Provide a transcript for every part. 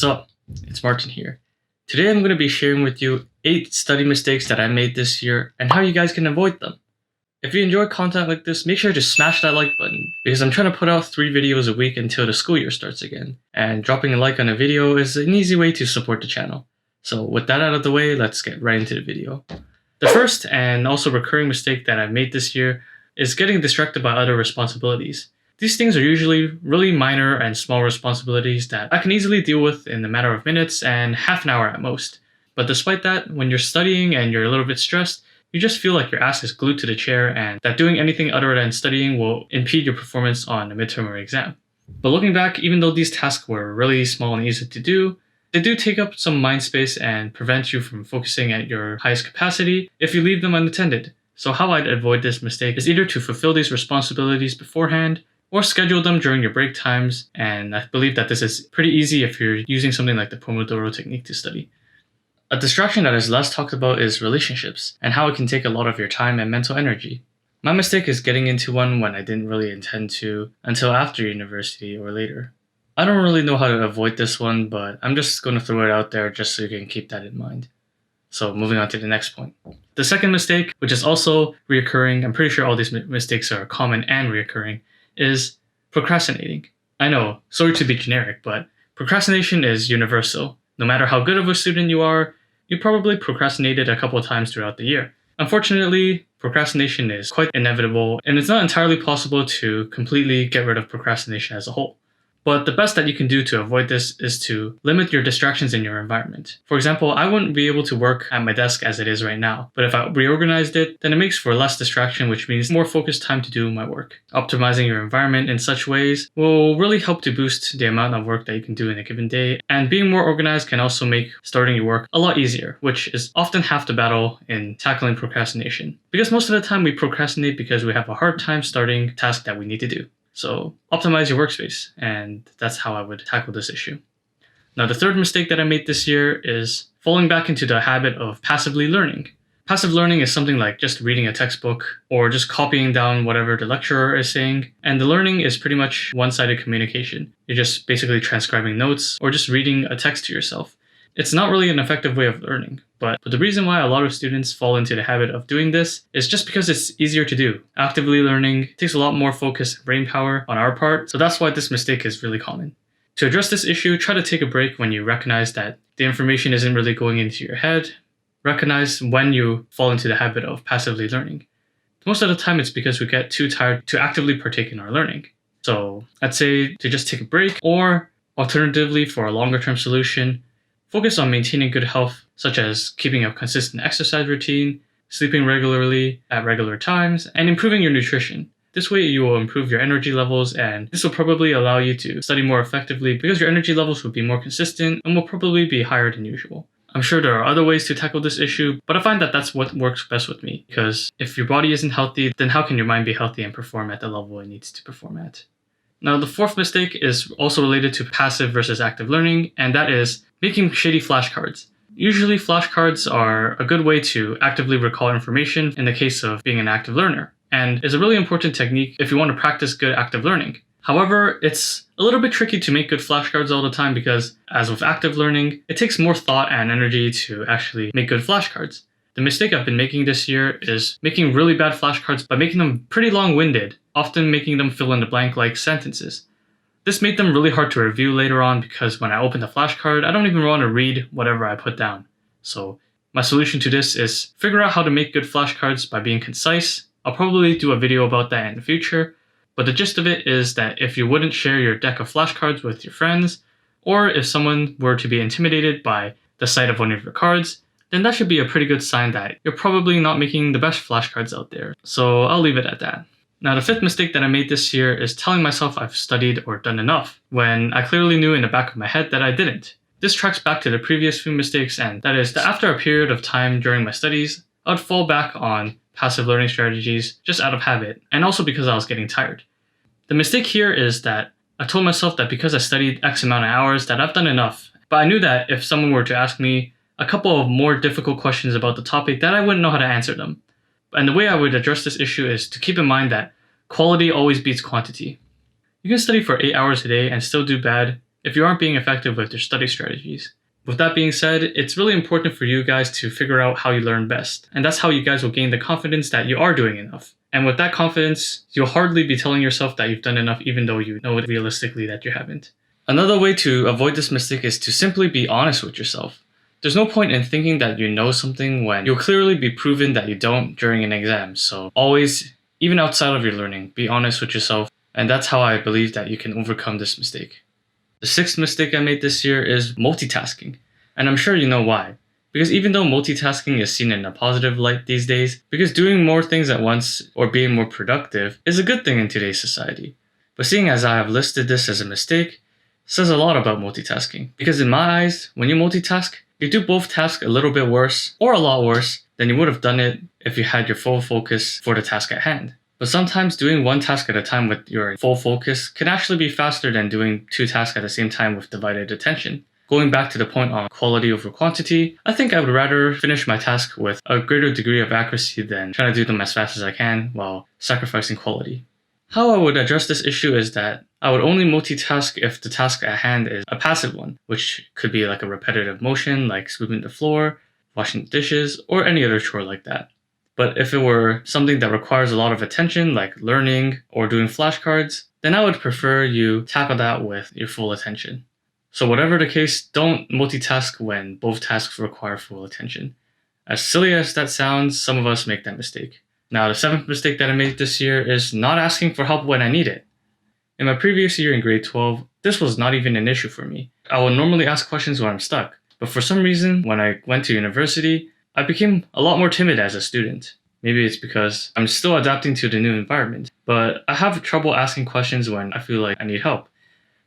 So, it's Martin here. Today I'm going to be sharing with you 8 study mistakes that I made this year and how you guys can avoid them. If you enjoy content like this, make sure to smash that like button because I'm trying to put out 3 videos a week until the school year starts again, and dropping a like on a video is an easy way to support the channel. So with that out of the way, let's get right into the video. The first and also recurring mistake that I made this year is getting distracted by other responsibilities. These things are usually really minor and small responsibilities that I can easily deal with in a matter of minutes and half an hour at most. But despite that, when you're studying and you're a little bit stressed, you just feel like your ass is glued to the chair and that doing anything other than studying will impede your performance on a midterm or exam. But looking back, even though these tasks were really small and easy to do, they do take up some mind space and prevent you from focusing at your highest capacity if you leave them unattended. So how I'd avoid this mistake is either to fulfill these responsibilities beforehand or schedule them during your break times, and I believe that this is pretty easy if you're using something like the Pomodoro technique to study. A distraction that is less talked about is relationships, and how it can take a lot of your time and mental energy. My mistake is getting into one when I didn't really intend to until after university or later. I don't really know how to avoid this one, but I'm just going to throw it out there just so you can keep that in mind. So moving on to the next point. The second mistake, which is also reoccurring, I'm pretty sure all these mistakes are common and reoccurring, is procrastinating. I know, sorry to be generic, but procrastination is universal. No matter how good of a student you are, you probably procrastinated a couple of times throughout the year. Unfortunately, procrastination is quite inevitable, and it's not entirely possible to completely get rid of procrastination as a whole. But the best that you can do to avoid this is to limit your distractions in your environment. For example, I wouldn't be able to work at my desk as it is right now, but if I reorganized it, then it makes for less distraction, which means more focused time to do my work. Optimizing your environment in such ways will really help to boost the amount of work that you can do in a given day, and being more organized can also make starting your work a lot easier, which is often half the battle in tackling procrastination. Because most of the time we procrastinate because we have a hard time starting a task that we need to do. So optimize your workspace, and that's how I would tackle this issue. Now, the third mistake that I made this year is falling back into the habit of passively learning. Passive learning is something like just reading a textbook or just copying down whatever the lecturer is saying, and the learning is pretty much one-sided communication. You're just basically transcribing notes or just reading a text to yourself. It's not really an effective way of learning, but the reason why a lot of students fall into the habit of doing this is just because it's easier to do. Actively learning takes a lot more focus and brain power on our part, so that's why this mistake is really common. To address this issue, try to take a break when you recognize that the information isn't really going into your head. Recognize when you fall into the habit of passively learning. Most of the time it's because we get too tired to actively partake in our learning. So I'd say to just take a break, or alternatively, for a longer term solution, focus on maintaining good health, such as keeping a consistent exercise routine, sleeping regularly at regular times, and improving your nutrition. This way you will improve your energy levels, and this will probably allow you to study more effectively because your energy levels will be more consistent and will probably be higher than usual. I'm sure there are other ways to tackle this issue, but I find that that's what works best with me, because if your body isn't healthy, then how can your mind be healthy and perform at the level it needs to perform at? Now, the fourth mistake is also related to passive versus active learning, and that is making shitty flashcards. Usually, flashcards are a good way to actively recall information in the case of being an active learner, and is a really important technique if you want to practice good active learning. However, it's a little bit tricky to make good flashcards all the time because, as with active learning, it takes more thought and energy to actually make good flashcards. The mistake I've been making this year is making really bad flashcards by making them pretty long-winded, often making them fill in the blank like sentences. This made them really hard to review later on because when I open the flashcard, I don't even want to read whatever I put down. So my solution to this is figure out how to make good flashcards by being concise. I'll probably do a video about that in the future, but the gist of it is that if you wouldn't share your deck of flashcards with your friends, or if someone were to be intimidated by the sight of one of your cards, then that should be a pretty good sign that you're probably not making the best flashcards out there. So I'll leave it at that. Now, the fifth mistake that I made this year is telling myself I've studied or done enough, when I clearly knew in the back of my head that I didn't. This tracks back to the previous few mistakes, and that is that after a period of time during my studies, I would fall back on passive learning strategies just out of habit, and also because I was getting tired. The mistake here is that I told myself that because I studied X amount of hours that I've done enough, but I knew that if someone were to ask me a couple of more difficult questions about the topic, that I wouldn't know how to answer them. And the way I would address this issue is to keep in mind that quality always beats quantity. You can study for 8 hours a day and still do bad if you aren't being effective with your study strategies. With that being said, it's really important for you guys to figure out how you learn best. And that's how you guys will gain the confidence that you are doing enough. And with that confidence, you'll hardly be telling yourself that you've done enough even though you know it realistically that you haven't. Another way to avoid this mistake is to simply be honest with yourself. There's no point in thinking that you know something when you'll clearly be proven that you don't during an exam. So always, even outside of your learning, be honest with yourself. And that's how I believe that you can overcome this mistake. The sixth mistake I made this year is multitasking. And I'm sure you know why. Because even though multitasking is seen in a positive light these days, because doing more things at once or being more productive is a good thing in today's society. But seeing as I have listed this as a mistake, says a lot about multitasking. Because in my eyes, when you multitask, you do both tasks a little bit worse or a lot worse than you would have done it if you had your full focus for the task at hand. But sometimes doing one task at a time with your full focus can actually be faster than doing two tasks at the same time with divided attention. Going back to the point on quality over quantity, I think I would rather finish my task with a greater degree of accuracy than trying to do them as fast as I can while sacrificing quality. How I would address this issue is that I would only multitask if the task at hand is a passive one, which could be like a repetitive motion like sweeping the floor, washing dishes, or any other chore like that. But if it were something that requires a lot of attention, like learning or doing flashcards, then I would prefer you tackle that with your full attention. So whatever the case, don't multitask when both tasks require full attention. As silly as that sounds, some of us make that mistake. Now, the seventh mistake that I made this year is not asking for help when I need it. In my previous year in grade 12, this was not even an issue for me. I would normally ask questions when I'm stuck, but for some reason, when I went to university, I became a lot more timid as a student. Maybe it's because I'm still adapting to the new environment, but I have trouble asking questions when I feel like I need help.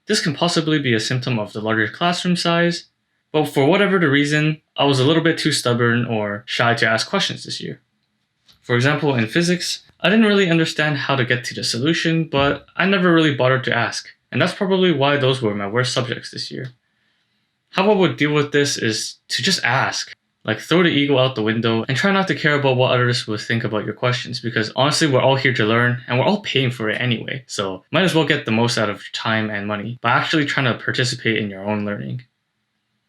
This can possibly be a symptom of the larger classroom size, but for whatever the reason, I was a little bit too stubborn or shy to ask questions this year. For example, in physics, I didn't really understand how to get to the solution, but I never really bothered to ask, and that's probably why those were my worst subjects this year. How I would deal with this is to just ask. Like, throw the ego out the window and try not to care about what others will think about your questions, because honestly, we're all here to learn and we're all paying for it anyway. So might as well get the most out of your time and money by actually trying to participate in your own learning.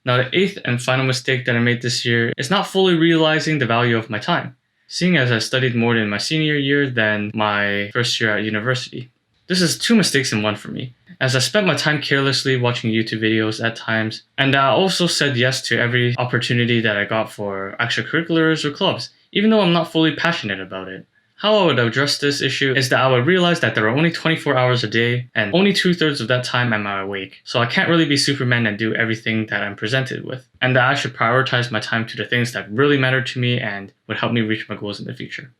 Now, the eighth and final mistake that I made this year is not fully realizing the value of my time, seeing as I studied more in my senior year than my first year at university. This is two mistakes in one for me, as I spent my time carelessly watching YouTube videos at times, and I also said yes to every opportunity that I got for extracurriculars or clubs, even though I'm not fully passionate about it. How I would address this issue is that I would realize that there are only 24 hours a day, and only 2/3 of that time am I awake, so I can't really be Superman and do everything that I'm presented with, and that I should prioritize my time to the things that really matter to me and would help me reach my goals in the future.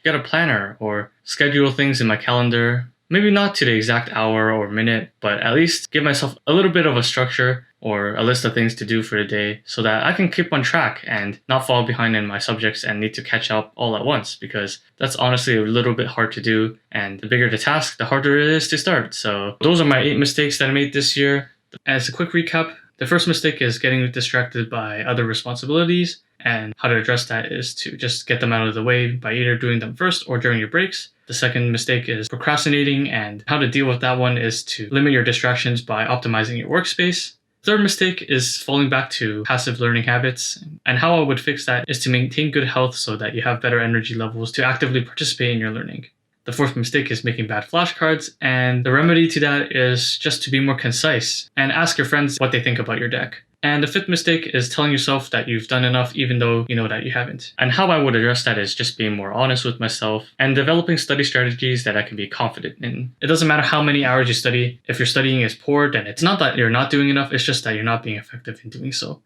Get a planner or schedule things in my calendar. Maybe not to the exact hour or minute, but at least give myself a little bit of a structure or a list of things to do for the day so that I can keep on track and not fall behind in my subjects and need to catch up all at once, because that's honestly a little bit hard to do, and the bigger the task, the harder it is to start. So those are my 8 mistakes that I made this year. As a quick recap, the first mistake is getting distracted by other responsibilities, and how to address that is to just get them out of the way by either doing them first or during your breaks. The second mistake is procrastinating, and how to deal with that one is to limit your distractions by optimizing your workspace. Third mistake is falling back to passive learning habits, and how I would fix that is to maintain good health so that you have better energy levels to actively participate in your learning. The fourth mistake is making bad flashcards, and the remedy to that is just to be more concise and ask your friends what they think about your deck. And the fifth mistake is telling yourself that you've done enough even though you know that you haven't. And how I would address that is just being more honest with myself and developing study strategies that I can be confident in. It doesn't matter how many hours you study. If your studying is poor, then it's not that you're not doing enough, it's just that you're not being effective in doing so.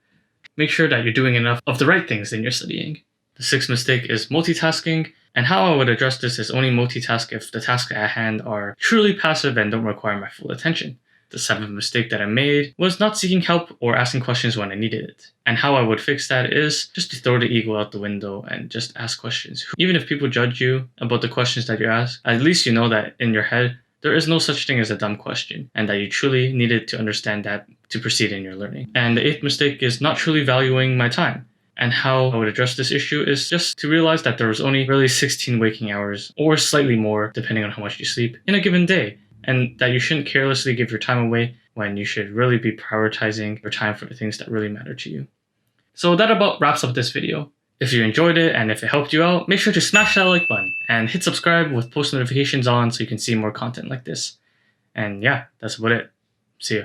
Make sure that you're doing enough of the right things in your studying. The sixth mistake is multitasking, and how I would address this is only multitask if the tasks at hand are truly passive and don't require my full attention. The seventh mistake that I made was not seeking help or asking questions when I needed it. And how I would fix that is just to throw the ego out the window and just ask questions. Even if people judge you about the questions that you ask, at least you know that in your head, there is no such thing as a dumb question, and that you truly needed to understand that to proceed in your learning. And the eighth mistake is not truly valuing my time. And how I would address this issue is just to realize that there was only really 16 waking hours, or slightly more depending on how much you sleep, in a given day. And that you shouldn't carelessly give your time away when you should really be prioritizing your time for the things that really matter to you. So that about wraps up this video. If you enjoyed it and if it helped you out, make sure to smash that like button and hit subscribe with post notifications on so you can see more content like this. And yeah, that's about it. See ya.